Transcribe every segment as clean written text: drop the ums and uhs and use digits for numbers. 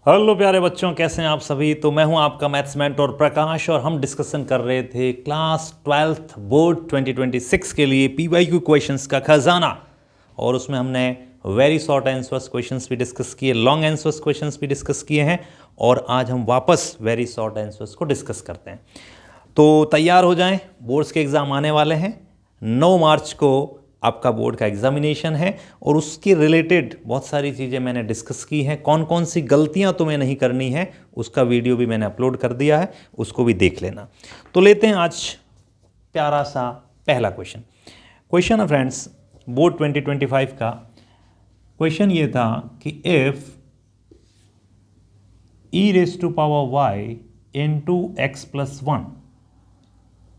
Hello प्यारे बच्चों, कैसे हैं आप सभी। तो मैं हूं आपका मैथ्स मेंटर प्रकाश और हम डिस्कशन कर रहे थे क्लास 12th बोर्ड 2026 के लिए पीवाईक्यू क्वेश्चंस का खजाना। और उसमें हमने वेरी शॉर्ट आंसर्स क्वेश्चंस भी डिस्कस किए, लॉन्ग आंसर्स क्वेश्चंस भी डिस्कस किए हैं और आज हम वापस वेरी शॉर्ट आंसर्स को डिस्कस करते हैं। तो तैयार हो जाएं, बोर्ड्स के एग्ज़ाम आने वाले हैं। 9 मार्च को आपका बोर्ड का एग्जामिनेशन है और उसके रिलेटेड बहुत सारी चीज़ें मैंने डिस्कस की हैं। कौन कौन सी गलतियां तुम्हें नहीं करनी है उसका वीडियो भी मैंने अपलोड कर दिया है, उसको भी देख लेना। तो लेते हैं आज प्यारा सा पहला क्वेश्चन है फ्रेंड्स, बोर्ड 2025 का क्वेश्चन ये था कि if e raise to power y into x plus 1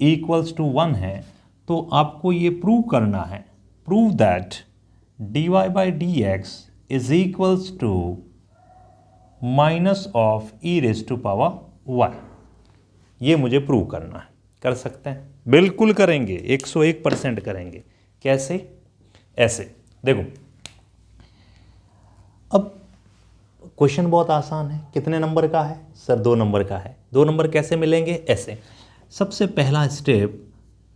equals to 1 है तो आपको ये प्रूव करना है, prove that dy by d x is equals to minus of e raise to power y। ये मुझे प्रूव करना है। कर सकते हैं? बिल्कुल करेंगे, 101% करेंगे। कैसे? ऐसे देखो, अब क्वेश्चन बहुत आसान है। कितने नंबर का है सर? 2 नंबर का है। 2 नंबर कैसे मिलेंगे? ऐसे। सबसे पहला स्टेप,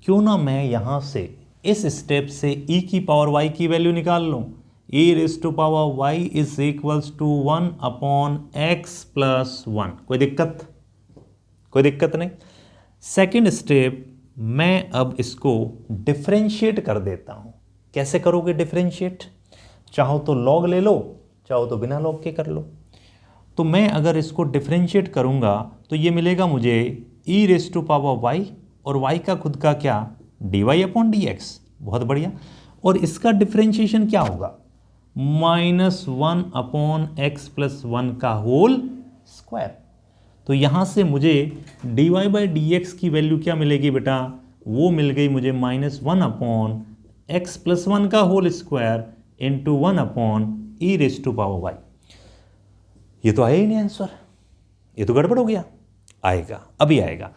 क्यों ना मैं यहाँ से इस स्टेप से e की पावर y की वैल्यू निकाल लूँ। e raise to power y is equals to 1 upon x plus 1। कोई दिक्कत? कोई दिक्कत नहीं। सेकेंड स्टेप, मैं अब इसको डिफ्रेंशिएट कर देता हूँ। कैसे करोगे डिफ्रेंशिएट? चाहो तो लॉग ले लो, चाहो तो बिना लॉग के कर लो। तो मैं अगर इसको डिफ्रेंशिएट करूँगा तो ये मिलेगा मुझे e raise to power y और y का खुद का क्या, dy अपॉन डी एक्स। बहुत बढ़िया। और इसका डिफ्रेंशिएशन क्या होगा? -1 अपॉन एक्स प्लस 1 का होल स्क्वायर। तो यहाँ से मुझे dy बाई डी एक्स की वैल्यू क्या मिलेगी बेटा? वो मिल गई मुझे -1 अपॉन एक्स प्लस 1 का whole square into 1 upon e raise to power y। ये तो आया ही नहीं आंसर, ये तो गड़बड़ हो गया। आएगा, अभी आएगा।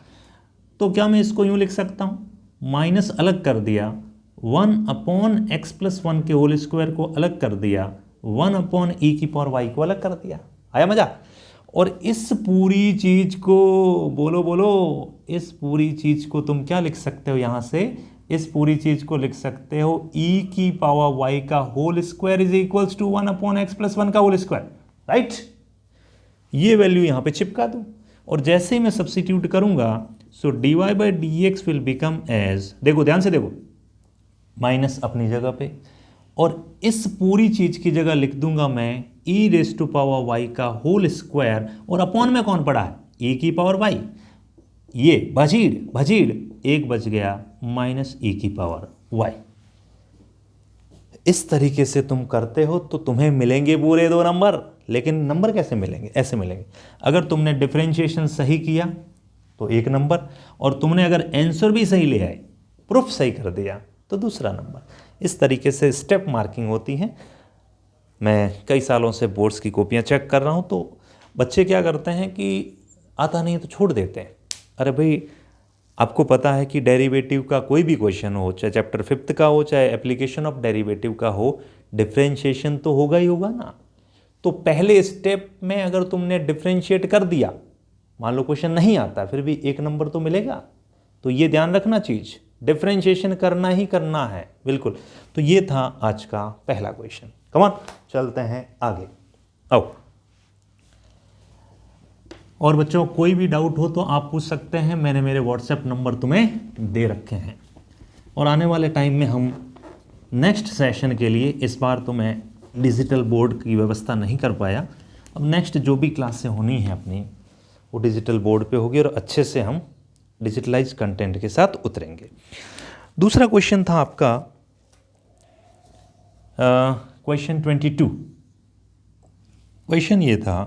तो क्या मैं इसको यूं लिख सकता हूं, माइनस अलग कर दिया, 1 अपॉन एक्स प्लस 1 के होल स्क्वायर को अलग कर दिया, 1 अपॉन ई की पावर वाई को अलग कर दिया। आया मजा? और इस पूरी चीज को बोलो बोलो, इस पूरी चीज को तुम क्या लिख सकते हो? यहां से इस पूरी चीज को लिख सकते हो ई की पावर वाई का whole square is equals to 1 upon x plus 1 का होल स्क्वायर। राइट? ये वैल्यू यहां पे चिपका दूं और जैसे ही मैं सब्स्टिट्यूट करूंगा, so dy by d x will become as, देखो ध्यान से देखो, माइनस अपनी जगह पे और इस पूरी चीज की जगह लिख दूंगा मैं e raise to power y का होल स्क्वायर और अपॉन में कौन पड़ा है? e की पावर y। ये भजीड़ भजीड़ एक बच गया, माइनस e की पावर y। इस तरीके से तुम करते हो तो तुम्हें मिलेंगे पूरे 2 नंबर। लेकिन नंबर कैसे मिलेंगे? ऐसे मिलेंगे। अगर तुमने डिफरेंशिएशन सही किया तो 1 नंबर, और तुमने अगर आंसर भी सही ले आए, प्रूफ सही कर दिया, तो दूसरा नंबर। इस तरीके से स्टेप मार्किंग होती है। मैं कई सालों से बोर्ड्स की कॉपियाँ चेक कर रहा हूँ, तो बच्चे क्या करते हैं कि आता नहीं तो छोड़ देते हैं। अरे भाई, आपको पता है कि डेरिवेटिव का कोई भी क्वेश्चन हो, चाहे चैप्टर 5th का हो, चाहे एप्लीकेशन ऑफ डेरिवेटिव का हो, डिफरेंशिएशन तो होगा ही होगा ना। तो पहले स्टेप में अगर तुमने डिफरेंशिएट कर दिया, मान लो क्वेश्चन नहीं आता, फिर भी 1 नंबर तो मिलेगा। तो ये ध्यान रखना चीज, डिफरेंशिएशन करना ही करना है, बिल्कुल। तो ये था आज का पहला क्वेश्चन। कम ऑन, चलते हैं आगे। आओ। और बच्चों, कोई भी डाउट हो तो आप पूछ सकते हैं, मैंने मेरे व्हाट्सएप नंबर तुम्हें दे रखे हैं। और आने वाले टाइम में हम नेक्स्ट सेशन के लिए, इस बार तो मैं डिजिटल बोर्ड की व्यवस्था नहीं कर पाया, अब नेक्स्ट जो भी क्लासें होनी है अपनी, वो डिजिटल बोर्ड पे होगी और अच्छे से हम डिजिटलाइज कंटेंट के साथ उतरेंगे। दूसरा क्वेश्चन था आपका क्वेश्चन 22। क्वेश्चन ये था,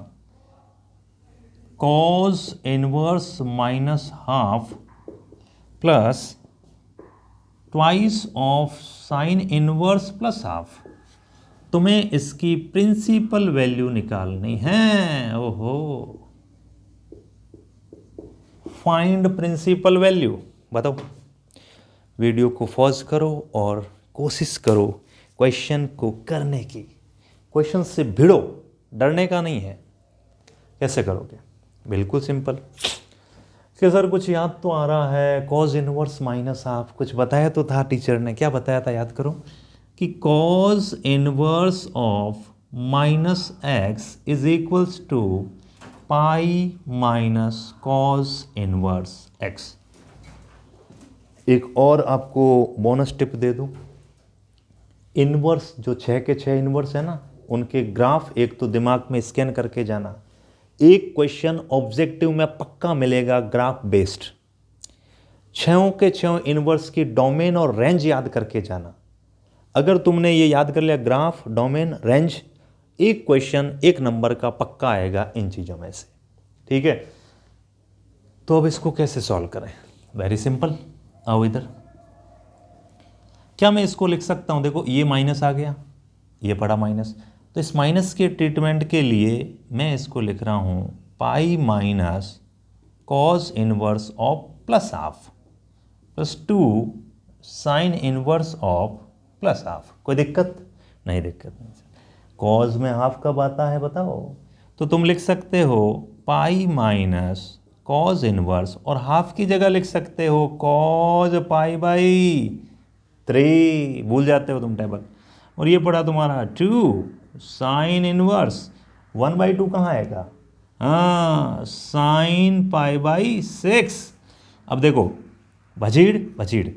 cos inverse minus half plus twice of sine inverse plus half. तुम्हें इसकी प्रिंसिपल वैल्यू निकालनी है। ओहो, फाइंड प्रिंसिपल वैल्यू। बताओ। वीडियो को पॉज करो और कोशिश करो क्वेश्चन को करने की। क्वेश्चन से भिड़ो, डरने का नहीं है। कैसे करोगे? बिल्कुल सिंपल कि सर कुछ याद तो आ रहा है, कॉज इनवर्स माइनस हाफ, कुछ बताया तो था टीचर ने, क्या बताया था याद करो, कि cos inverse of minus x is equals to pi minus cos inverse x. एक और आपको बोनस टिप दे दूं, इनवर्स जो 6 के 6 इनवर्स है ना, उनके ग्राफ एक तो दिमाग में स्कैन करके जाना। एक क्वेश्चन ऑब्जेक्टिव में पक्का मिलेगा ग्राफ बेस्ड, 6 के 6 इनवर्स की डोमेन और रेंज याद करके जाना। अगर तुमने ये याद कर लिया ग्राफ, डोमेन, रेंज, एक क्वेश्चन एक नंबर का पक्का आएगा इन चीज़ों में से। ठीक है, तो अब इसको कैसे सॉल्व करें? वेरी सिंपल, आओ इधर। क्या मैं इसको लिख सकता हूं, देखो ये माइनस आ गया, ये पड़ा माइनस, तो इस माइनस के ट्रीटमेंट के लिए मैं इसको लिख रहा हूं pi minus cos inverse of plus half plus 2 sine inverse of plus half. कोई दिक्कत नहीं? दिक्कत नहीं। कॉज में हाफ कब आता है बताओ? तो तुम लिख सकते हो पाई माइनस कॉज इनवर्स, और हाफ की जगह लिख सकते हो कॉज पाई बाई 3, भूल जाते हो तुम टेबल। और ये पड़ा तुम्हारा 2 साइन इनवर्स 1/2 कहाँ आएगा? हाँ, साइन पाई बाई 6। अब देखो भजीड़ भजीड़,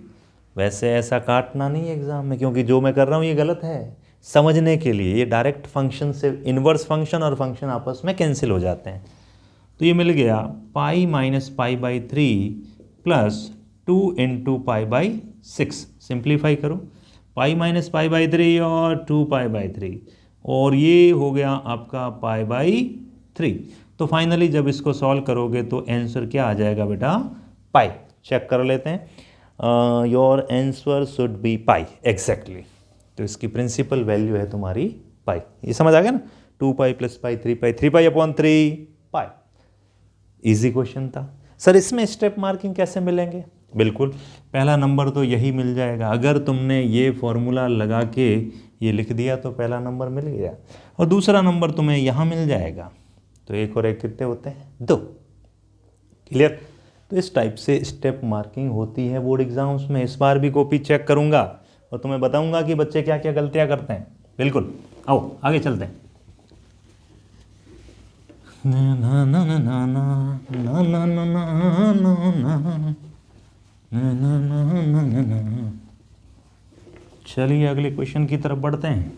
वैसे ऐसा काटना नहीं है एग्जाम में, क्योंकि जो मैं कर रहा हूँ ये गलत है। समझने के लिए ये डायरेक्ट फंक्शन से इनवर्स फंक्शन और फंक्शन आपस में कैंसिल हो जाते हैं। तो ये मिल गया pi minus pi by 3 plus 2 into pi by 6। Simplify करो, पाई माइनस पाई बाई 3 और 2 पाई बाई 3, और ये हो गया आपका पाई बाई 3। तो फाइनली जब इसको सॉल्व करोगे तो आंसर क्या आ जाएगा बेटा? पाई। चेक कर लेते हैं, your answer should be pi, exactly. तो इसकी प्रिंसिपल वैल्यू है तुम्हारी पाई। ये समझ आ गया ना? 2 पाई प्लस पाई 3 पाई, 3 पाई अपॉन 3 पाई। इजी क्वेश्चन था सर। इसमें स्टेप मार्किंग कैसे मिलेंगे? बिल्कुल, पहला नंबर तो यही मिल जाएगा। अगर तुमने ये फॉर्मूला लगा के ये लिख दिया तो पहला नंबर मिल गया, और दूसरा नंबर तुम्हें यहाँ मिल जाएगा। तो एक और एक कितने होते हैं? 2। क्लियर? तो इस टाइप से स्टेप मार्किंग होती है बोर्ड एग्जाम्स में। इस बार भी कॉपी चेक करूंगा और तुम्हें बताऊंगा कि बच्चे क्या क्या गलतियां करते हैं। बिल्कुल, आओ आगे चलते हैं। चलिए अगले क्वेश्चन की तरफ बढ़ते हैं।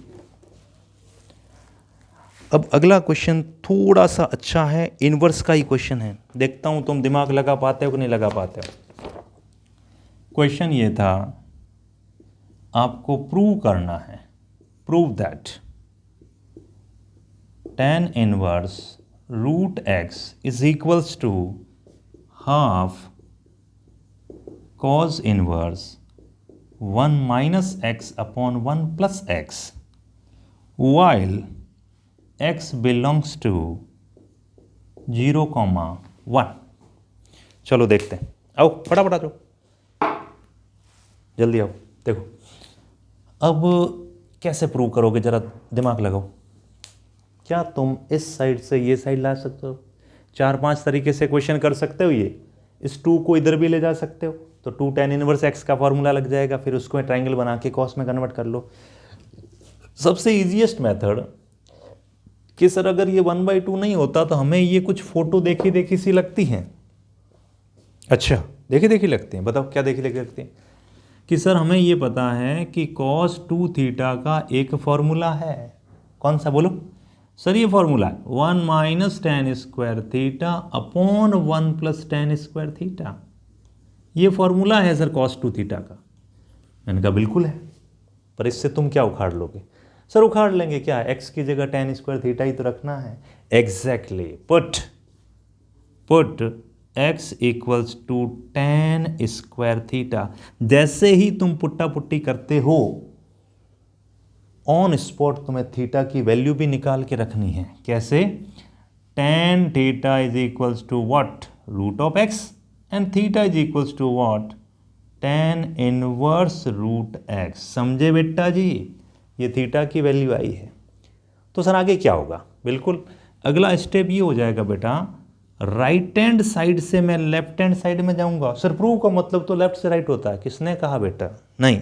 अब अगला क्वेश्चन थोड़ा सा अच्छा है, इनवर्स का ही क्वेश्चन है। देखता हूं तुम दिमाग लगा पाते हो कि नहीं लगा पाते हो। क्वेश्चन ये था, आपको प्रूव करना है, prove that tan inverse root x is equals to half cos inverse 1 minus x upon 1 plus x while x belongs to 0,1। चलो देखते हैं, आओ फटाफट आ जाओ, जल्दी आओ। देखो अब कैसे प्रूव करोगे, जरा दिमाग लगाओ। क्या तुम इस साइड से ये साइड ला सकते हो? 4-5 तरीके से क्वेश्चन कर सकते हो। ये इस 2 को इधर भी ले जा सकते हो, तो 2 tan इनवर्स x का फॉर्मूला लग जाएगा, फिर उसको ट्राइंगल बना के cos में कन्वर्ट कर लो। सबसे इजीएस्ट मेथड कि सर अगर ये 1/2 नहीं होता तो हमें ये कुछ फोटो देखी देखी सी लगती हैं। अच्छा, देखी देखी लगती हैं? बताओ क्या देखी देखी लगती हैं? कि सर हमें ये पता है कि cos 2 थीटा का एक फॉर्मूला है। कौन सा बोलो? सर ये फॉर्मूला है 1 minus tan square theta upon 1 plus tan square theta. ये फॉर्मूला है सर cos 2 थीटा का। मैंने कहा बिल्कुल है, पर इससे तुम क्या उखाड़ लोगे? सर उखाड़ लेंगे क्या, x की जगह tan स्क्वायर थीटा ही तो रखना है। Exactly, put x equals to tan square theta. जैसे ही तुम पुट्टा पुट्टी करते हो, ऑन स्पॉट तुम्हें थीटा की वैल्यू भी निकाल के रखनी है। कैसे? tan theta is equals to what? Root of x, and theta is equals to what? tan inverse root x। समझे बेटा जी? ये थीटा की वैल्यू आई है। तो सर आगे क्या होगा? बिल्कुल, अगला स्टेप ये हो जाएगा बेटा, राइट हैंड साइड से मैं लेफ्ट हैंड साइड में जाऊंगा। सर प्रूव का मतलब तो लेफ्ट से राइट होता है, किसने कहा बेटा? नहीं,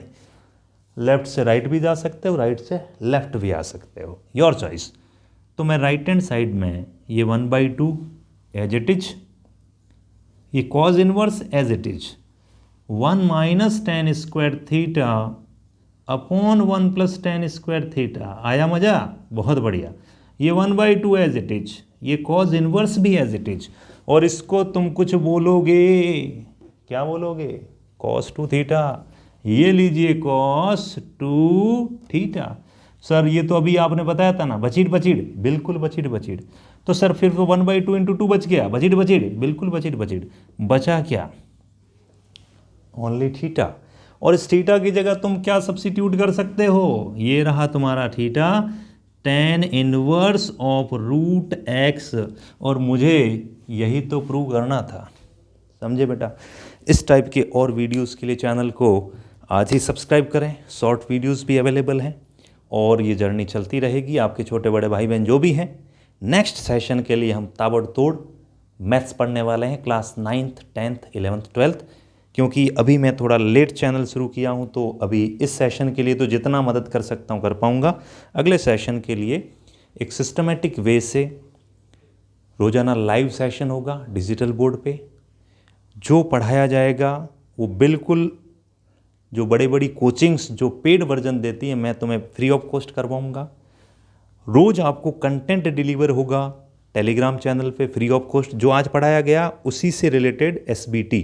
लेफ्ट से राइट भी जा सकते हो, राइट से लेफ्ट भी आ सकते हो, योर चॉइस। तो मैं राइट हैंड साइड में ये 1/2 एज इट इज, ये cos inverse as it is, 1 - tan square theta upon 1 + tan square theta. आया मजा? बहुत बढ़िया। ये 1/2 एज इट इज, ये कॉज इनवर्स भी एज इट इज, और इसको तुम कुछ बोलोगे, क्या बोलोगे? cos 2 theta. ये लीजिए cos 2 थीटा। सर ये तो अभी आपने बताया था ना, बचीड़ बचीड़, बिल्कुल बचीड़ बचीड़। तो सर फिर तो 1/2 × 2 बच गया, बचीड़ बचीड़, बिल्कुल बचीड़ बचीड़। बचा क्या? Only theta. और इस थीटा की जगह तुम क्या सब्सिट्यूट कर सकते हो? ये रहा तुम्हारा theta, tan inverse of √x। और मुझे यही तो प्रूव करना था, समझे बेटा? इस टाइप के और वीडियोस के लिए चैनल को आज ही सब्सक्राइब करें। शॉर्ट वीडियोस भी अवेलेबल हैं और ये जर्नी चलती रहेगी। आपके छोटे बड़े भाई बहन जो भी हैं, नेक्स्ट सेशन के लिए हम ताबड़तोड़ मैथ्स पढ़ने वाले हैं, class 9th 10th 11th 12th। क्योंकि अभी मैं थोड़ा लेट चैनल शुरू किया हूं, तो अभी इस सेशन के लिए तो जितना मदद कर सकता हूं कर पाऊंगा। अगले सेशन के लिए एक सिस्टमेटिक वे से रोज़ाना लाइव सेशन होगा डिजिटल बोर्ड पे। जो पढ़ाया जाएगा वो बिल्कुल, जो बड़ी बड़ी कोचिंग्स जो पेड वर्जन देती है, मैं तुम्हें फ्री ऑफ कॉस्ट करवाऊंगा। रोज़ आपको कंटेंट डिलीवर होगा टेलीग्राम चैनल पे फ्री ऑफ कॉस्ट। जो आज पढ़ाया गया उसी से related SBT,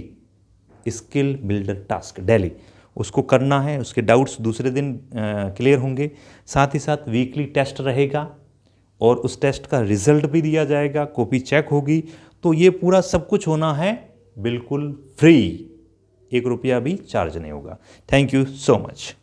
skill builder task daily, उसको करना है। उसके डाउट्स दूसरे दिन क्लियर होंगे। साथ ही साथ वीकली टेस्ट रहेगा और उस टेस्ट का रिजल्ट भी दिया जाएगा, कॉपी चेक होगी। तो ये पूरा सब कुछ होना है बिल्कुल फ्री, 1 रुपया भी चार्ज नहीं होगा। Thank you so much.